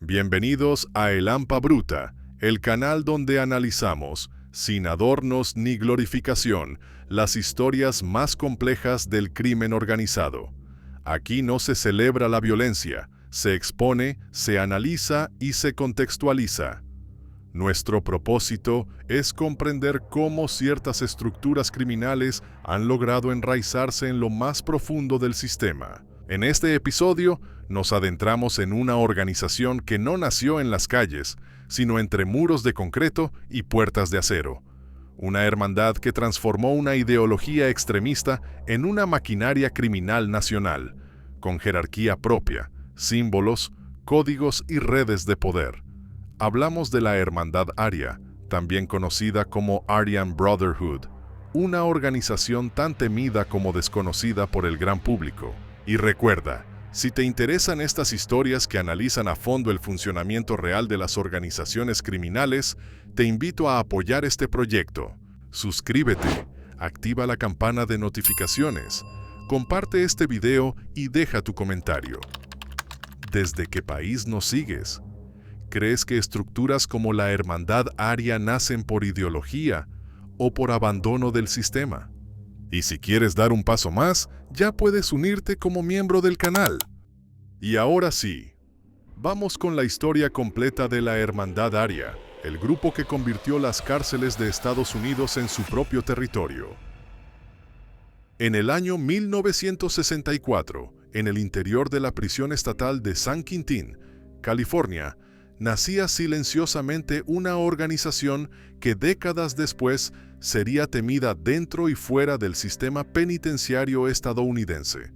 Bienvenidos a El Hampa Bruta, el canal donde analizamos, sin adornos ni glorificación, las historias más complejas del crimen organizado. Aquí no se celebra la violencia, se expone, se analiza y se contextualiza. Nuestro propósito es comprender cómo ciertas estructuras criminales han logrado enraizarse en lo más profundo del sistema. En este episodio, nos adentramos en una organización que no nació en las calles, sino entre muros de concreto y puertas de acero. Una hermandad que transformó una ideología extremista en una maquinaria criminal nacional, con jerarquía propia, símbolos, códigos y redes de poder. Hablamos de la Hermandad Aria, también conocida como Aryan Brotherhood, una organización tan temida como desconocida por el gran público. Y recuerda, si te interesan estas historias que analizan a fondo el funcionamiento real de las organizaciones criminales, te invito a apoyar este proyecto. Suscríbete, activa la campana de notificaciones, comparte este video y deja tu comentario. ¿Desde qué país nos sigues? ¿Crees que estructuras como la Hermandad Aria nacen por ideología o por abandono del sistema? Y si quieres dar un paso más, ya puedes unirte como miembro del canal. Y ahora sí, vamos con la historia completa de la Hermandad Aria, el grupo que convirtió las cárceles de Estados Unidos en su propio territorio. En el año 1964, en el interior de la prisión estatal de San Quintín, California, nacía silenciosamente una organización que décadas después sería temida dentro y fuera del sistema penitenciario estadounidense.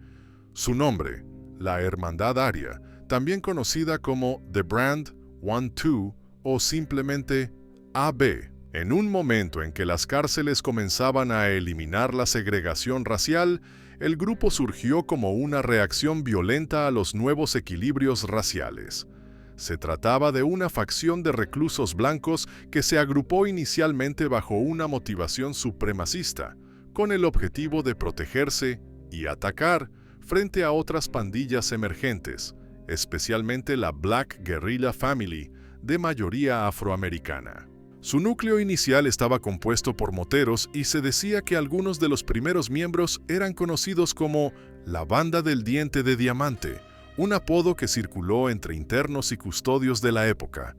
Su nombre, la Hermandad Aria, también conocida como The Brand 1-2 o simplemente AB. En un momento en que las cárceles comenzaban a eliminar la segregación racial, el grupo surgió como una reacción violenta a los nuevos equilibrios raciales. Se trataba de una facción de reclusos blancos que se agrupó inicialmente bajo una motivación supremacista, con el objetivo de protegerse y atacar frente a otras pandillas emergentes, especialmente la Black Guerrilla Family, de mayoría afroamericana. Su núcleo inicial estaba compuesto por moteros y se decía que algunos de los primeros miembros eran conocidos como la Banda del Diente de Diamante, un apodo que circuló entre internos y custodios de la época.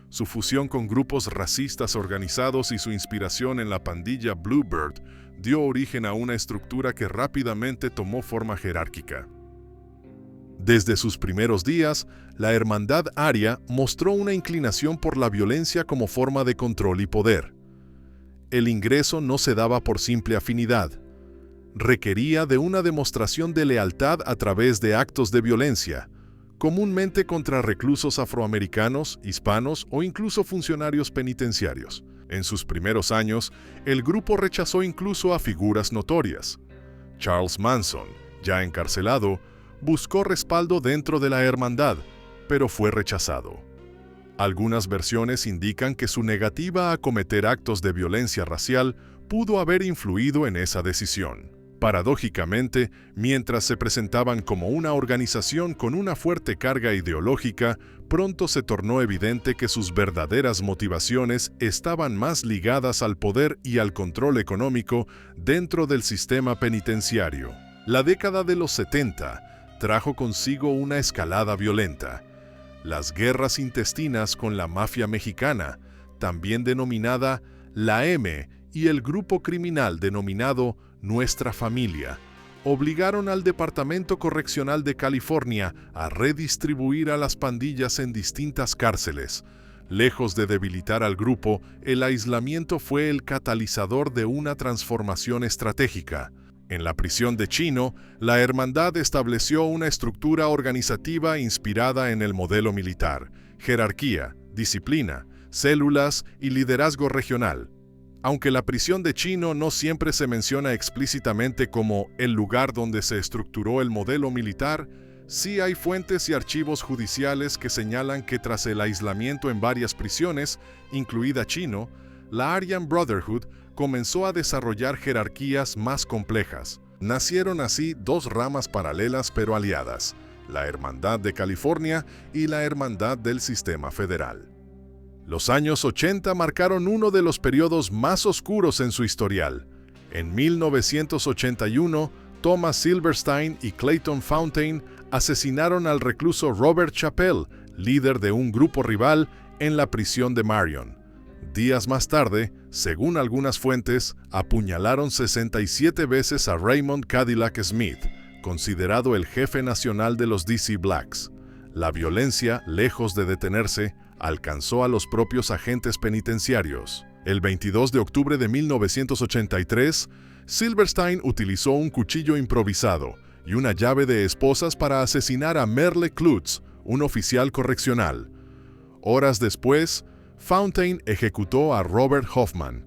Su fusión con grupos racistas organizados y su inspiración en la pandilla Bluebird dio origen a una estructura que rápidamente tomó forma jerárquica. Desde sus primeros días, la Hermandad Aria mostró una inclinación por la violencia como forma de control y poder. El ingreso no se daba por simple afinidad. Requería de una demostración de lealtad a través de actos de violencia, comúnmente contra reclusos afroamericanos, hispanos o incluso funcionarios penitenciarios. En sus primeros años, el grupo rechazó incluso a figuras notorias. Charles Manson, ya encarcelado, buscó respaldo dentro de la hermandad, pero fue rechazado. Algunas versiones indican que su negativa a cometer actos de violencia racial pudo haber influido en esa decisión. Paradójicamente, mientras se presentaban como una organización con una fuerte carga ideológica, pronto se tornó evidente que sus verdaderas motivaciones estaban más ligadas al poder y al control económico dentro del sistema penitenciario. La década de los 70 trajo consigo una escalada violenta. Las guerras intestinas con la mafia mexicana, también denominada la M, y el grupo criminal denominado Nuestra Familia, obligaron al Departamento Correccional de California a redistribuir a las pandillas en distintas cárceles. Lejos de debilitar al grupo, el aislamiento fue el catalizador de una transformación estratégica. En la prisión de Chino, la hermandad estableció una estructura organizativa inspirada en el modelo militar: jerarquía, disciplina, células y liderazgo regional. Aunque la prisión de Chino no siempre se menciona explícitamente como el lugar donde se estructuró el modelo militar, sí hay fuentes y archivos judiciales que señalan que tras el aislamiento en varias prisiones, incluida Chino, la Aryan Brotherhood comenzó a desarrollar jerarquías más complejas. Nacieron así dos ramas paralelas pero aliadas: la Hermandad de California y la Hermandad del Sistema Federal. Los años 80 marcaron uno de los periodos más oscuros en su historial. En 1981, Thomas Silverstein y Clayton Fountain asesinaron al recluso Robert Chappell, líder de un grupo rival, en la prisión de Marion. Días más tarde, según algunas fuentes, apuñalaron 67 veces a Raymond Cadillac Smith, considerado el jefe nacional de los DC Blacks. La violencia, lejos de detenerse, alcanzó a los propios agentes penitenciarios. El 22 de octubre de 1983, Silverstein utilizó un cuchillo improvisado y una llave de esposas para asesinar a Merle Klutz, un oficial correccional. Horas después, Fountain ejecutó a Robert Hoffman.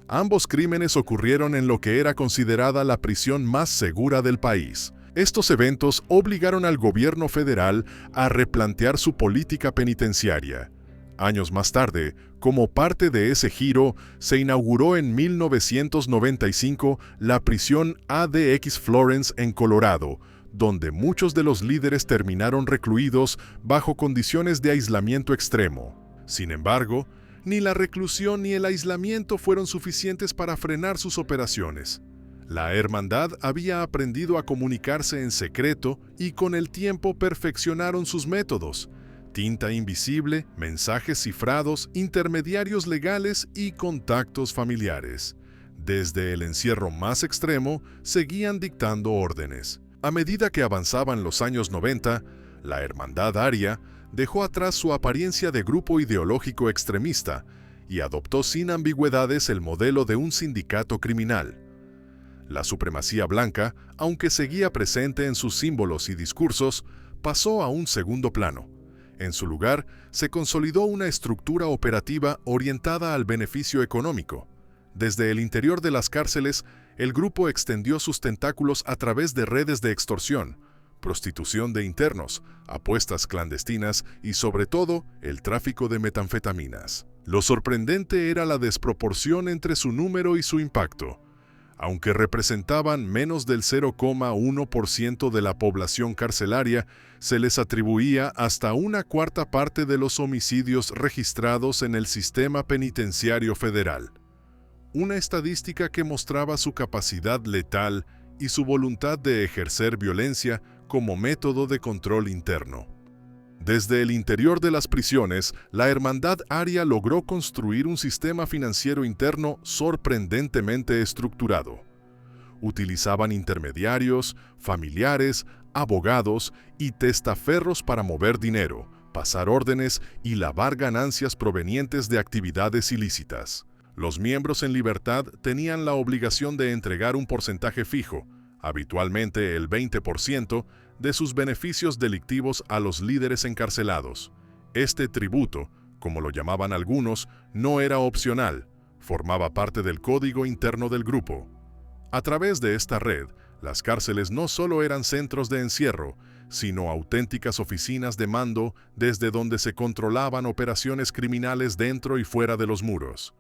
Ambos crímenes ocurrieron en lo que era considerada la prisión más segura del país. Estos eventos obligaron al gobierno federal a replantear su política penitenciaria. Años más tarde, como parte de ese giro, se inauguró en 1995 la prisión ADX Florence en Colorado, donde muchos de los líderes terminaron recluidos bajo condiciones de aislamiento extremo. Sin embargo, ni la reclusión ni el aislamiento fueron suficientes para frenar sus operaciones. La hermandad había aprendido a comunicarse en secreto y con el tiempo perfeccionaron sus métodos: tinta invisible, mensajes cifrados, intermediarios legales y contactos familiares. Desde el encierro más extremo, seguían dictando órdenes. A medida que avanzaban los años 90, la Hermandad Aria dejó atrás su apariencia de grupo ideológico extremista y adoptó sin ambigüedades el modelo de un sindicato criminal. La supremacía blanca, aunque seguía presente en sus símbolos y discursos, pasó a un segundo plano. En su lugar, se consolidó una estructura operativa orientada al beneficio económico. Desde el interior de las cárceles, el grupo extendió sus tentáculos a través de redes de extorsión, prostitución de internos, apuestas clandestinas y, sobre todo, el tráfico de metanfetaminas. Lo sorprendente era la desproporción entre su número y su impacto. Aunque representaban menos del 0,1% de la población carcelaria, se les atribuía hasta una cuarta parte de los homicidios registrados en el sistema penitenciario federal. Una estadística que mostraba su capacidad letal y su voluntad de ejercer violencia como método de control interno. Desde el interior de las prisiones, la Hermandad Aria logró construir un sistema financiero interno sorprendentemente estructurado. Utilizaban intermediarios, familiares, abogados y testaferros para mover dinero, pasar órdenes y lavar ganancias provenientes de actividades ilícitas. Los miembros en libertad tenían la obligación de entregar un porcentaje fijo, habitualmente el 20%, de sus beneficios delictivos a los líderes encarcelados. Este tributo, como lo llamaban algunos, no era opcional, formaba parte del código interno del grupo. A través de esta red, las cárceles no solo eran centros de encierro, sino auténticas oficinas de mando desde donde se controlaban operaciones criminales dentro y fuera de los muros.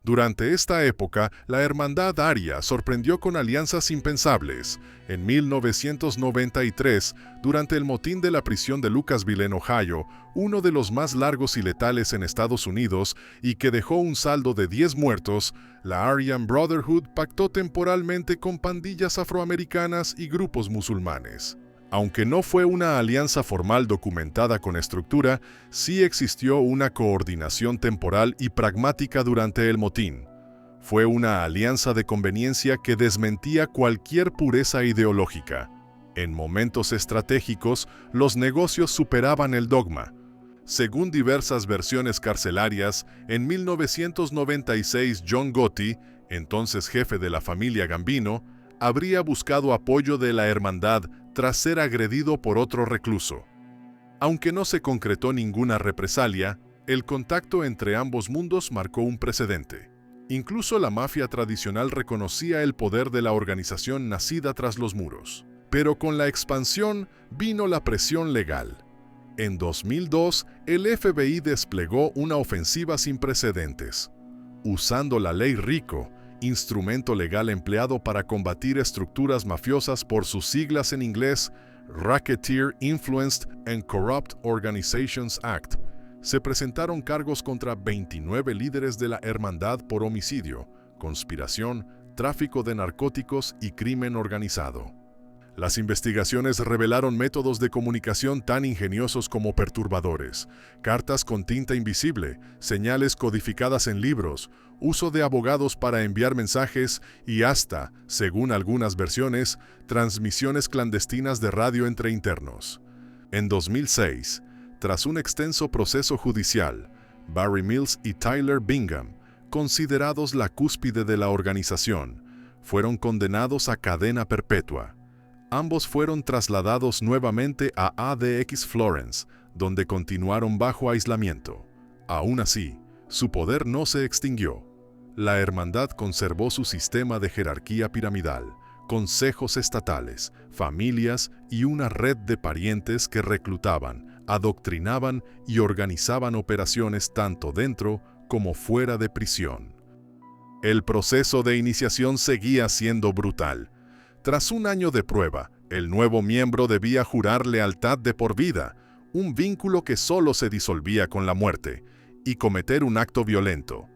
Durante esta época, la Hermandad Aria sorprendió con alianzas impensables. En 1993, durante el motín de la prisión de Lucasville en Ohio, uno de los más largos y letales en Estados Unidos y que dejó un saldo de 10 muertos, la Aryan Brotherhood pactó temporalmente con pandillas afroamericanas y grupos musulmanes. Aunque no fue una alianza formal documentada con estructura, sí existió una coordinación temporal y pragmática durante el motín. Fue una alianza de conveniencia que desmentía cualquier pureza ideológica. En momentos estratégicos, los negocios superaban el dogma. Según diversas versiones carcelarias, en 1996 John Gotti, entonces jefe de la familia Gambino, habría buscado apoyo de la hermandad tras ser agredido por otro recluso. Aunque no se concretó ninguna represalia, el contacto entre ambos mundos marcó un precedente. Incluso la mafia tradicional reconocía el poder de la organización nacida tras los muros. Pero con la expansión vino la presión legal. En 2002, el FBI desplegó una ofensiva sin precedentes. Usando la Ley RICO, instrumento legal empleado para combatir estructuras mafiosas por sus siglas en inglés, Racketeer Influenced and Corrupt Organizations Act, se presentaron cargos contra 29 líderes de la hermandad por homicidio, conspiración, tráfico de narcóticos y crimen organizado. Las investigaciones revelaron métodos de comunicación tan ingeniosos como perturbadores, cartas con tinta invisible, señales codificadas en libros, uso de abogados para enviar mensajes y hasta, según algunas versiones, transmisiones clandestinas de radio entre internos. En 2006, tras un extenso proceso judicial, Barry Mills y Tyler Bingham, considerados la cúspide de la organización, fueron condenados a cadena perpetua. Ambos fueron trasladados nuevamente a ADX Florence, donde continuaron bajo aislamiento. Aún así, su poder no se extinguió. La hermandad conservó su sistema de jerarquía piramidal, consejos estatales, familias y una red de parientes que reclutaban, adoctrinaban y organizaban operaciones tanto dentro como fuera de prisión. El proceso de iniciación seguía siendo brutal. Tras un año de prueba, el nuevo miembro debía jurar lealtad de por vida, un vínculo que solo se disolvía con la muerte, y cometer un acto violento.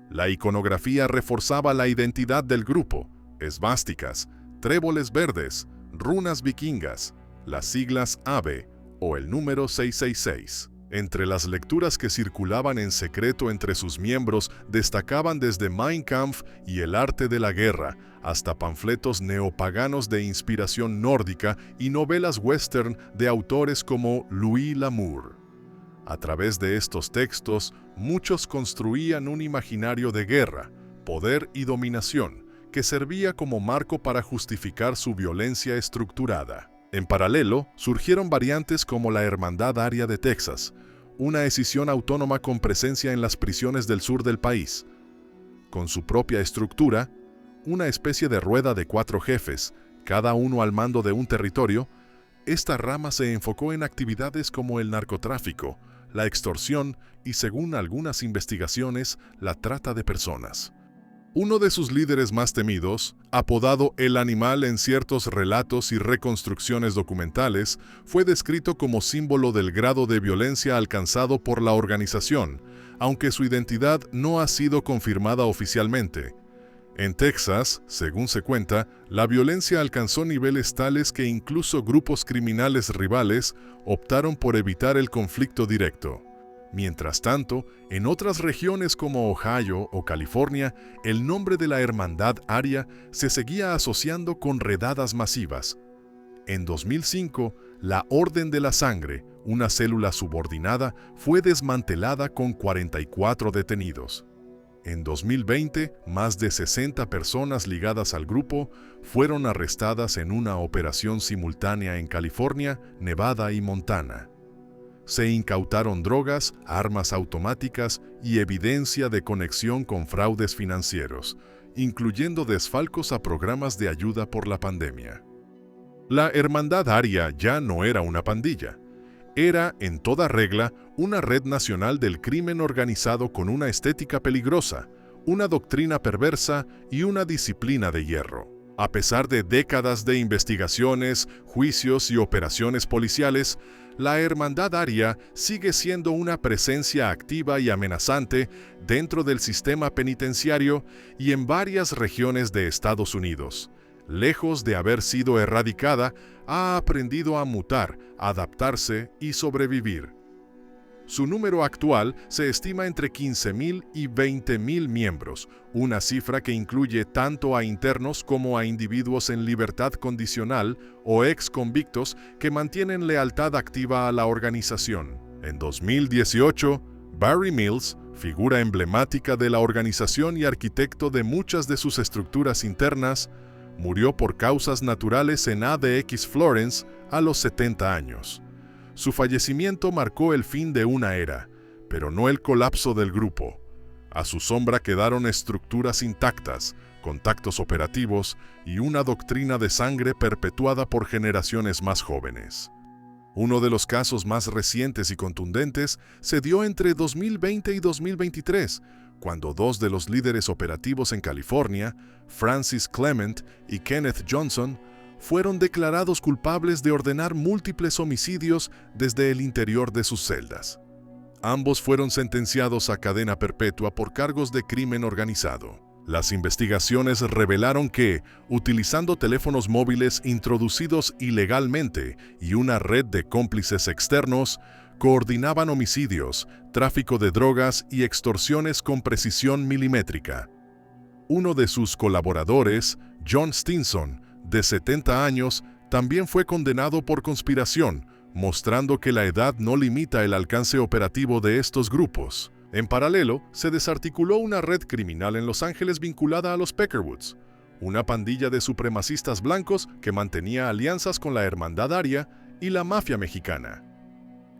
La iconografía reforzaba la identidad del grupo: esvásticas, tréboles verdes, runas vikingas, las siglas AB o el número 666. Entre las lecturas que circulaban en secreto entre sus miembros destacaban desde Mein Kampf y el arte de la guerra, hasta panfletos neopaganos de inspiración nórdica y novelas western de autores como Louis L'Amour. A través de estos textos, muchos construían un imaginario de guerra, poder y dominación, que servía como marco para justificar su violencia estructurada. En paralelo, surgieron variantes como la Hermandad Aria de Texas, una escisión autónoma con presencia en las prisiones del sur del país. Con su propia estructura, una especie de rueda de 4 jefes, cada uno al mando de un territorio, esta rama se enfocó en actividades como el narcotráfico, la extorsión y, según algunas investigaciones, la trata de personas. Uno de sus líderes más temidos, apodado El Animal en ciertos relatos y reconstrucciones documentales, fue descrito como símbolo del grado de violencia alcanzado por la organización, aunque su identidad no ha sido confirmada oficialmente. En Texas, según se cuenta, la violencia alcanzó niveles tales que incluso grupos criminales rivales optaron por evitar el conflicto directo. Mientras tanto, en otras regiones como Ohio o California, el nombre de la Hermandad Aria se seguía asociando con redadas masivas. En 2005, la Orden de la Sangre, una célula subordinada, fue desmantelada con 44 detenidos. En 2020, más de 60 personas ligadas al grupo fueron arrestadas en una operación simultánea en California, Nevada y Montana. Se incautaron drogas, armas automáticas y evidencia de conexión con fraudes financieros, incluyendo desfalcos a programas de ayuda por la pandemia. La Hermandad Aria ya no era una pandilla. Era, en toda regla, una red nacional del crimen organizado con una estética peligrosa, una doctrina perversa y una disciplina de hierro. A pesar de décadas de investigaciones, juicios y operaciones policiales, la Hermandad Aria sigue siendo una presencia activa y amenazante dentro del sistema penitenciario y en varias regiones de Estados Unidos. Lejos de haber sido erradicada, ha aprendido a mutar, adaptarse y sobrevivir. Su número actual se estima entre 15,000 y 20,000 miembros, una cifra que incluye tanto a internos como a individuos en libertad condicional o ex-convictos que mantienen lealtad activa a la organización. En 2018, Barry Mills, figura emblemática de la organización y arquitecto de muchas de sus estructuras internas, murió por causas naturales en ADX Florence a los 70 años. Su fallecimiento marcó el fin de una era, pero no el colapso del grupo. A su sombra quedaron estructuras intactas, contactos operativos y una doctrina de sangre perpetuada por generaciones más jóvenes. Uno de los casos más recientes y contundentes se dio entre 2020 y 2023, cuando 2 de los líderes operativos en California, Francis Clement y Kenneth Johnson, fueron declarados culpables de ordenar múltiples homicidios desde el interior de sus celdas. Ambos fueron sentenciados a cadena perpetua por cargos de crimen organizado. Las investigaciones revelaron que, utilizando teléfonos móviles introducidos ilegalmente y una red de cómplices externos, coordinaban homicidios, tráfico de drogas y extorsiones con precisión milimétrica. Uno de sus colaboradores, John Stinson, de 70 años, también fue condenado por conspiración, mostrando que la edad no limita el alcance operativo de estos grupos. En paralelo, se desarticuló una red criminal en Los Ángeles vinculada a los Peckerwoods, una pandilla de supremacistas blancos que mantenía alianzas con la Hermandad Aria y la mafia mexicana.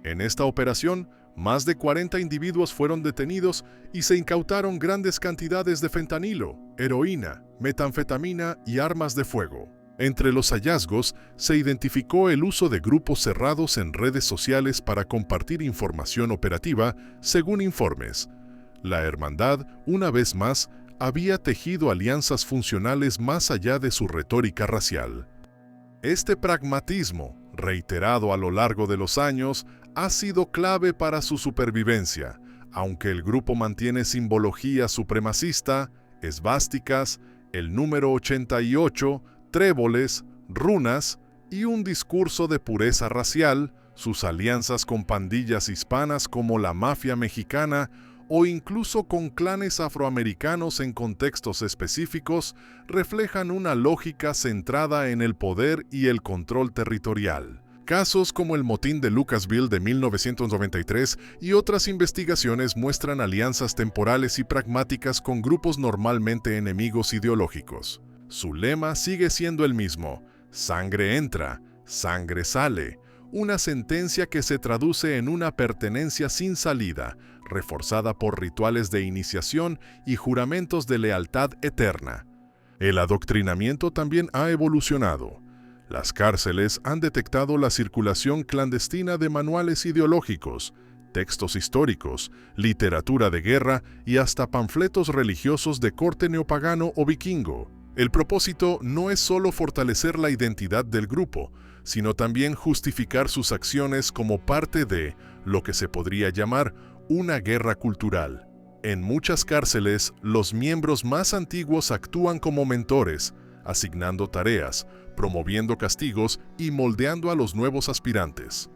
En esta operación, más de 40 individuos fueron detenidos y se incautaron grandes cantidades de fentanilo, heroína, metanfetamina y armas de fuego. Entre los hallazgos, se identificó el uso de grupos cerrados en redes sociales para compartir información operativa, según informes. La Hermandad, una vez más, había tejido alianzas funcionales más allá de su retórica racial. Este pragmatismo, reiterado a lo largo de los años, ha sido clave para su supervivencia, aunque el grupo mantiene simbología supremacista, esvásticas, el número 88, tréboles, runas y un discurso de pureza racial. Sus alianzas con pandillas hispanas como la mafia mexicana o incluso con clanes afroamericanos en contextos específicos reflejan una lógica centrada en el poder y el control territorial. Casos como el motín de Lucasville de 1993 y otras investigaciones muestran alianzas temporales y pragmáticas con grupos normalmente enemigos ideológicos. Su lema sigue siendo el mismo: sangre entra, sangre sale, una sentencia que se traduce en una pertenencia sin salida, reforzada por rituales de iniciación y juramentos de lealtad eterna. El adoctrinamiento también ha evolucionado. Las cárceles han detectado la circulación clandestina de manuales ideológicos, textos históricos, literatura de guerra y hasta panfletos religiosos de corte neopagano o vikingo. El propósito no es solo fortalecer la identidad del grupo, sino también justificar sus acciones como parte de lo que se podría llamar una guerra cultural. En muchas cárceles, los miembros más antiguos actúan como mentores, asignando tareas, promoviendo castigos y moldeando a los nuevos aspirantes.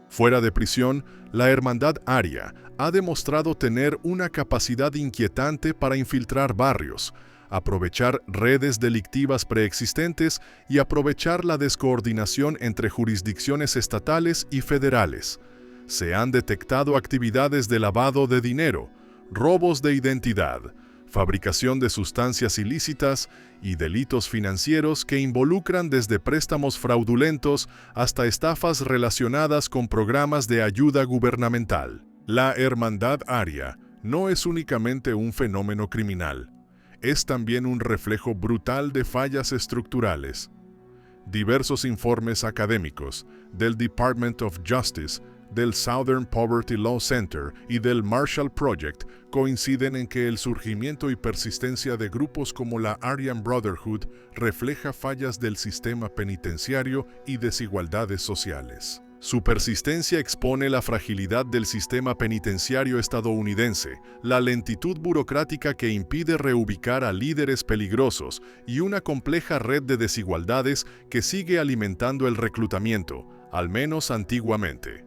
Fuera de prisión, la Hermandad Aria ha demostrado tener una capacidad inquietante para infiltrar barrios, aprovechar redes delictivas preexistentes y aprovechar la descoordinación entre jurisdicciones estatales y federales. Se han detectado actividades de lavado de dinero, robos de identidad, fabricación de sustancias ilícitas y delitos financieros que involucran desde préstamos fraudulentos hasta estafas relacionadas con programas de ayuda gubernamental. La Hermandad Aria no es únicamente un fenómeno criminal, es también un reflejo brutal de fallas estructurales. Diversos informes académicos del Department of Justice, del Southern Poverty Law Center y del Marshall Project coinciden en que el surgimiento y persistencia de grupos como la Aryan Brotherhood refleja fallas del sistema penitenciario y desigualdades sociales. Su persistencia expone la fragilidad del sistema penitenciario estadounidense, la lentitud burocrática que impide reubicar a líderes peligrosos y una compleja red de desigualdades que sigue alimentando el reclutamiento, al menos antiguamente.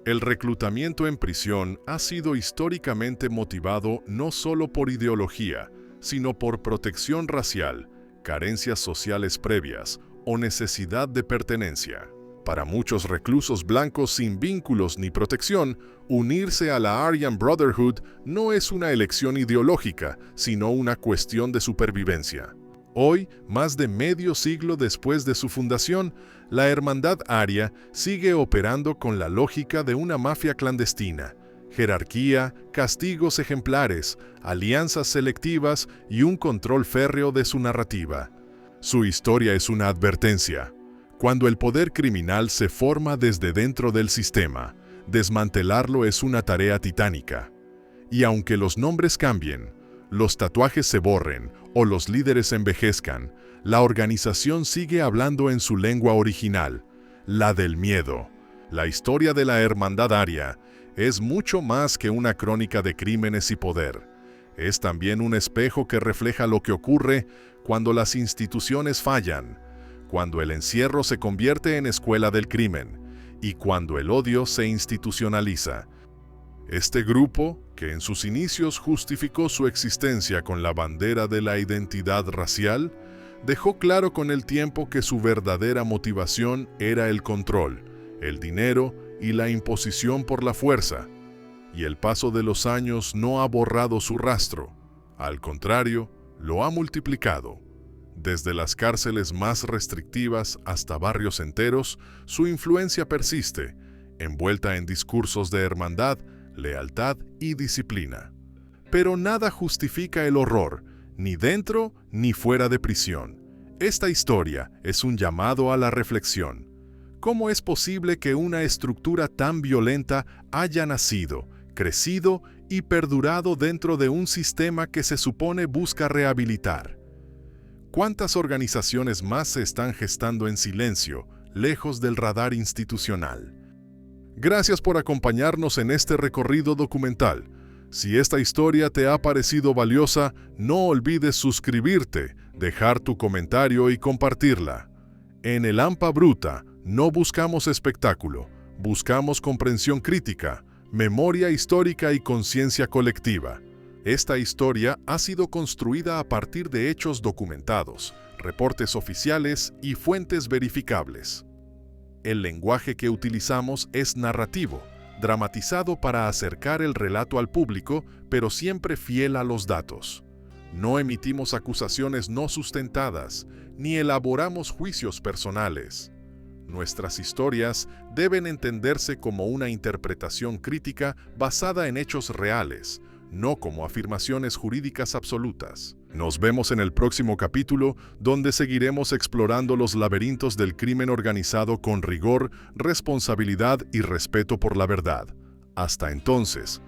El reclutamiento en prisión ha sido históricamente motivado no solo por ideología, sino por protección racial, carencias sociales previas o necesidad de pertenencia. Para muchos reclusos blancos sin vínculos ni protección, unirse a la Aryan Brotherhood no es una elección ideológica, sino una cuestión de supervivencia. Hoy, más de medio siglo después de su fundación, la Hermandad Aria sigue operando con la lógica de una mafia clandestina: jerarquía, castigos ejemplares, alianzas selectivas y un control férreo de su narrativa. Su historia es una advertencia. Cuando el poder criminal se forma desde dentro del sistema, desmantelarlo es una tarea titánica. Y aunque los nombres cambien, los tatuajes se borren o los líderes envejezcan, la organización sigue hablando en su lengua original, la del miedo. La historia de la Hermandad Aria es mucho más que una crónica de crímenes y poder. Es también un espejo que refleja lo que ocurre cuando las instituciones fallan, cuando el encierro se convierte en escuela del crimen y cuando el odio se institucionaliza. Este grupo, que en sus inicios justificó su existencia con la bandera de la identidad racial, dejó claro con el tiempo que su verdadera motivación era el control, el dinero y la imposición por la fuerza. Y el paso de los años no ha borrado su rastro, al contrario, lo ha multiplicado. Desde las cárceles más restrictivas hasta barrios enteros, su influencia persiste, envuelta en discursos de hermandad, lealtad y disciplina. Pero nada justifica el horror, ni dentro ni fuera de prisión. Esta historia es un llamado a la reflexión. ¿Cómo es posible que una estructura tan violenta haya nacido, crecido y perdurado dentro de un sistema que se supone busca rehabilitar? ¿Cuántas organizaciones más se están gestando en silencio, lejos del radar institucional? Gracias por acompañarnos en este recorrido documental. Si esta historia te ha parecido valiosa, no olvides suscribirte, dejar tu comentario y compartirla. En el Hampa Bruta no buscamos espectáculo, buscamos comprensión crítica, memoria histórica y conciencia colectiva. Esta historia ha sido construida a partir de hechos documentados, reportes oficiales y fuentes verificables. El lenguaje que utilizamos es narrativo, dramatizado para acercar el relato al público, pero siempre fiel a los datos. No emitimos acusaciones no sustentadas, ni elaboramos juicios personales. Nuestras historias deben entenderse como una interpretación crítica basada en hechos reales, no como afirmaciones jurídicas absolutas. Nos vemos en el próximo capítulo, donde seguiremos explorando los laberintos del crimen organizado con rigor, responsabilidad y respeto por la verdad. Hasta entonces,